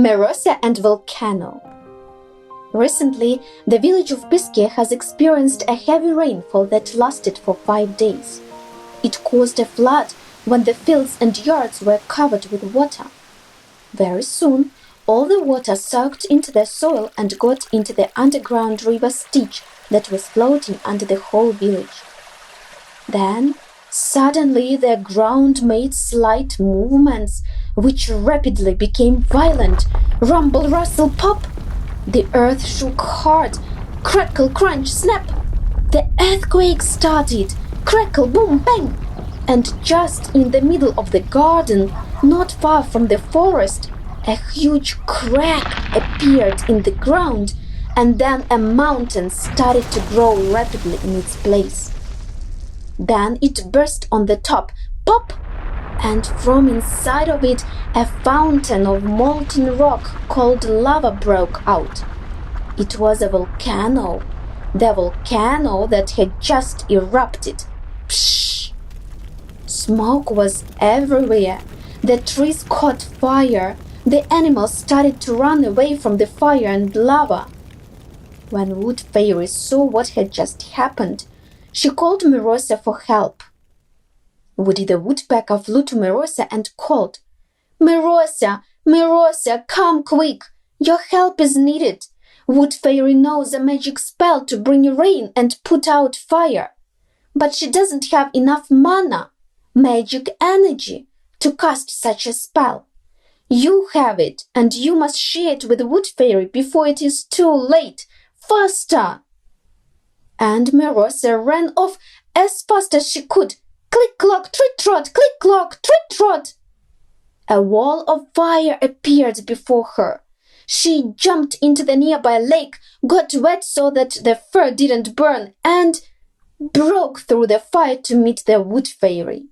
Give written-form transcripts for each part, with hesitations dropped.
Myrosya and Volcano. Recently, the village of Pisky has experienced a heavy rainfall that lasted for 5 days. It caused a flood when the fields and yards were covered with water. Very soon, all the water soaked into the soil and got into the underground river Stich that was floating under the whole village. Then, suddenly the ground made slight movements, which rapidly became violent. Rumble, rustle, pop! The earth shook hard. Crackle, crunch, snap! The earthquake started. Crackle, boom, bang! And just in the middle of the garden, not far from the forest, a huge crack appeared in the ground, and then a mountain started to grow rapidly in its place. Then it burst on the top, pop! And from inside of it, a fountain of molten rock called lava broke out. It was a volcano, the volcano that had just erupted. Pshhh! Smoke was everywhere. The trees caught fire. The animals started to run away from the fire and lava. When Wood Fairy saw what had just happened, she called Myrosia for help. Woody the woodpecker flew to Myrosia and called, "Myrosia, Myrosia, come quick! Your help is needed. Wood Fairy knows a magic spell to bring rain and put out fire. But she doesn't have enough mana, magic energy, to cast such a spell. You have it, and you must share it with Wood Fairy before it is too late. Faster!" And Myrosia ran off as fast as she could. Click-clock, trit-trot, click-clock, trit-trot! A wall of fire appeared before her. She jumped into the nearby lake, got wet so that the fur didn't burn, and broke through the fire to meet the Wood Fairy.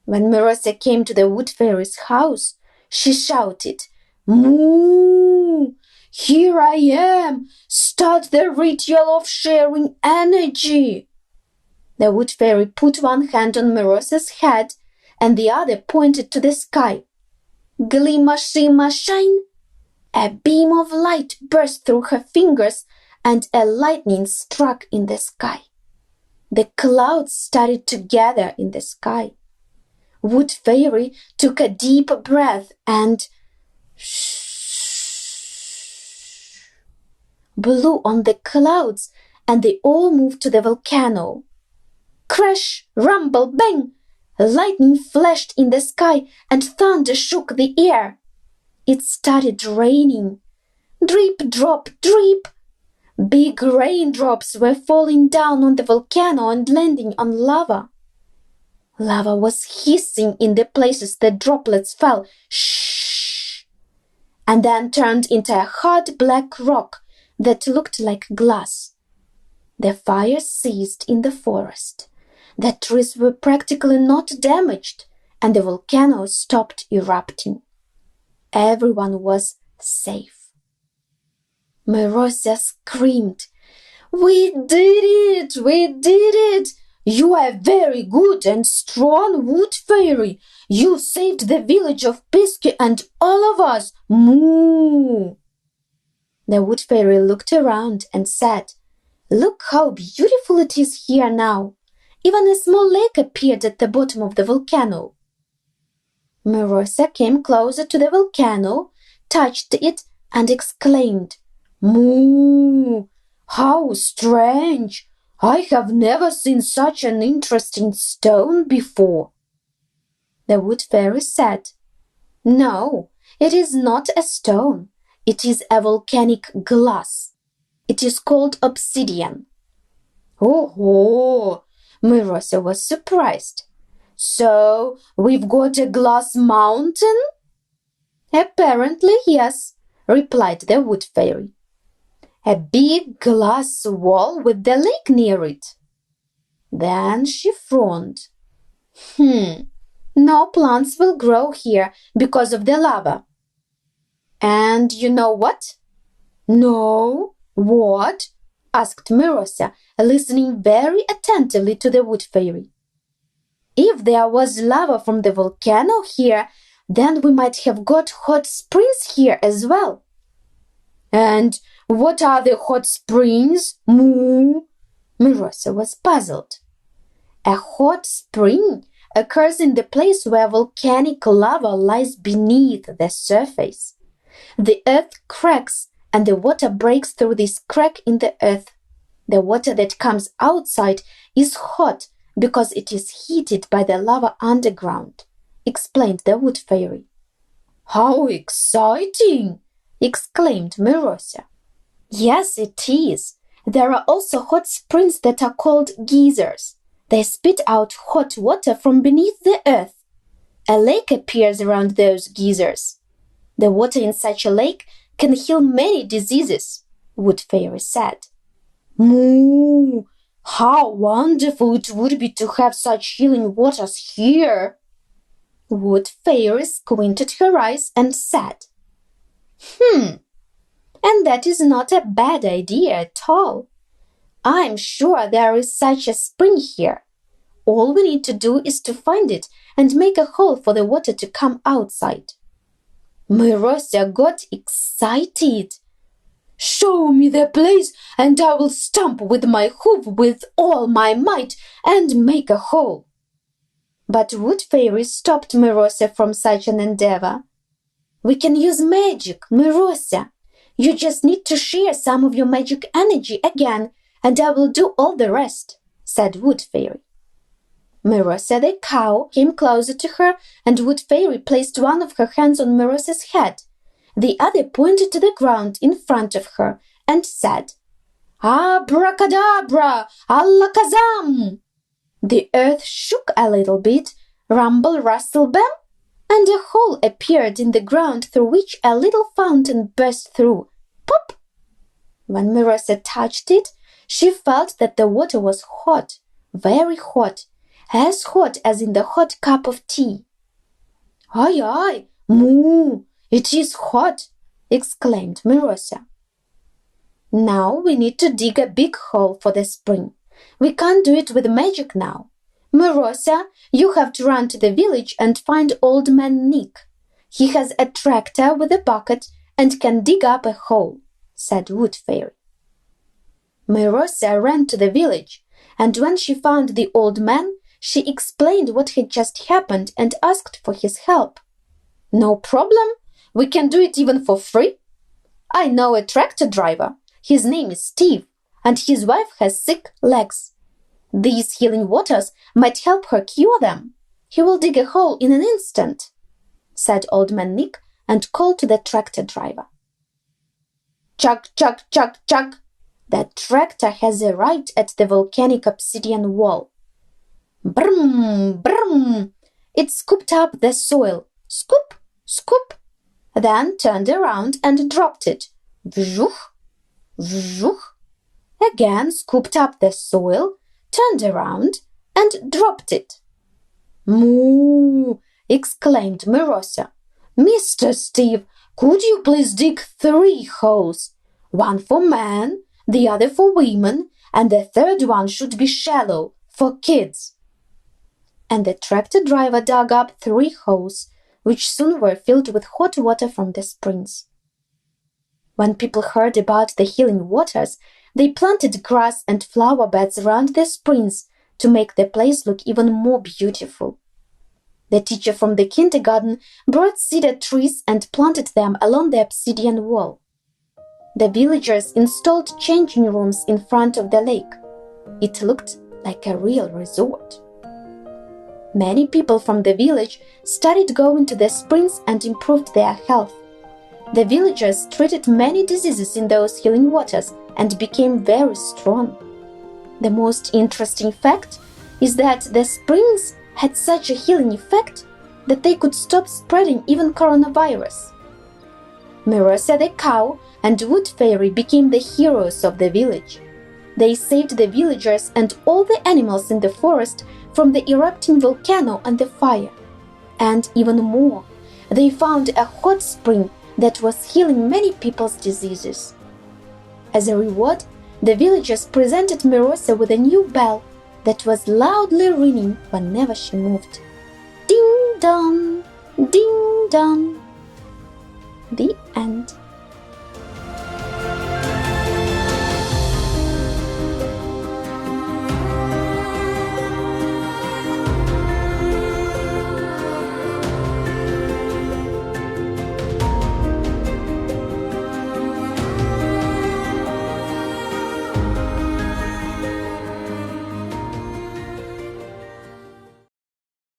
When Myrosia came to the Wood Fairy's house, she shouted, "Moo! Here I am! Start the ritual of sharing energy!" The Wood Fairy put one hand on Myrosia's head and the other pointed to the sky. Glimmer, shimmer, shine! A beam of light burst through her fingers and a lightning struck in the sky. The clouds started to gather in the sky. Wood Fairy took a deep breath and blew on the clouds, and they all moved to the volcano. Crash, rumble, bang! Lightning flashed in the sky and thunder shook the air. It started raining. Drip, drop, drip! Big raindrops were falling down on the volcano and landing on lava. Lava was hissing in the places the droplets fell, shh, and then turned into a hard black rock that looked like glass. The fire ceased in the forest. The trees were practically not damaged, and the volcano stopped erupting. Everyone was safe. Myrosia screamed, "We did it! We did it! You are very good and strong, Wood Fairy! You saved the village of Pisky and all of us! Moo!" The Wood Fairy looked around and said, "Look how beautiful it is here now! Even a small lake appeared at the bottom of the volcano." Myrosia came closer to the volcano, touched it, and exclaimed, "Moo! How strange! I have never seen such an interesting stone before." The Wood Fairy said, "No, it is not a stone. It is a volcanic glass. It is called obsidian." "Oh-ho!" Myrosia was surprised. "So we've got a glass mountain?" "Apparently, yes," replied the Wood Fairy. "A big glass wall with the lake near it." Then she frowned. No plants will grow here because of the lava." "And you know what?" "No, what?" asked Myrosia, listening very attentively to the Wood Fairy. "If there was lava from the volcano here, Then we might have got hot springs here as well. And what are the hot springs? Moo! Myrosya was puzzled. A hot spring occurs in the place where volcanic lava lies beneath the surface. The earth cracks and the water breaks through this crack in the earth. The water that comes outside is hot because it is heated by the lava underground, explained the wood fairy. How exciting! Exclaimed Myrosya. Yes, it is. There are also hot springs that are called geysers. They spit out hot water from beneath the earth. A lake appears around those geysers. The water in such a lake can heal many diseases, Wood Fairy said. Moo! How wonderful it would be to have such healing waters here! Wood Fairy squinted her eyes and said, And that is not a bad idea at all. I'm sure there is such a spring here. All we need to do is to find it and make a hole for the water to come outside. Myrosya got excited. Show me the place and I will stamp with my hoof with all my might and make a hole. But Wood Fairy stopped Myrosya from such an endeavor. We can use magic, Myrosya. You just need to share some of your magic energy again, and I will do all the rest, said Wood Fairy. Myrosya the cow came closer to her, and Wood Fairy placed one of her hands on Myrosya's head. The other pointed to the ground in front of her and said, Abracadabra! Alakazam! The earth shook a little bit, rumble, rustle, bam, and a hole appeared in the ground through which a little fountain burst through. Pop! When Myrosya touched it, she felt that the water was hot, very hot, as hot as in the hot cup of tea. Aye, aye, moo, it is hot, exclaimed Myrosya. Now we need to dig a big hole for the spring. We can't do it with magic now. Myrosya, you have to run to the village and find Old Man Nick. He has a tractor with a bucket and can dig up a hole, said Wood Fairy. Myrosya ran to the village, and when she found the old man, she explained what had just happened and asked for his help. No problem. We can do it even for free. I know a tractor driver. His name is Steve, and his wife has sick legs. These healing waters might help her cure them. He will dig a hole in an instant, said Old Man Nick and called to the tractor driver. Chug, chug, chug, chug. The tractor has arrived at the volcanic obsidian wall. Brum, brum. It scooped up the soil. Scoop, scoop. Then turned around and dropped it. Vzhuch, vzhuch. Again scooped up the soil, turned around, and dropped it. Moo! Exclaimed Myrosya. Mr. Steve, could you please dig 3 holes? One for men, the other for women, and the third one should be shallow, for kids. And the tractor driver dug up 3 holes, which soon were filled with hot water from the springs. When people heard about the healing waters, they planted grass and flower beds around the springs to make the place look even more beautiful. The teacher from the kindergarten brought cedar trees and planted them along the obsidian wall. The villagers installed changing rooms in front of the lake. It looked like a real resort. Many people from the village started going to the springs and improved their health. The villagers treated many diseases in those healing waters and became very strong. The most interesting fact is that the springs had such a healing effect that they could stop spreading even coronavirus. Myrosya the cow and Wood Fairy became the heroes of the village. They saved the villagers and all the animals in the forest from the erupting volcano and the fire. And even more, they found a hot spring that was healing many people's diseases. As a reward, the villagers presented Myrosya with a new bell that was loudly ringing whenever she moved. Ding dong, Ding dong!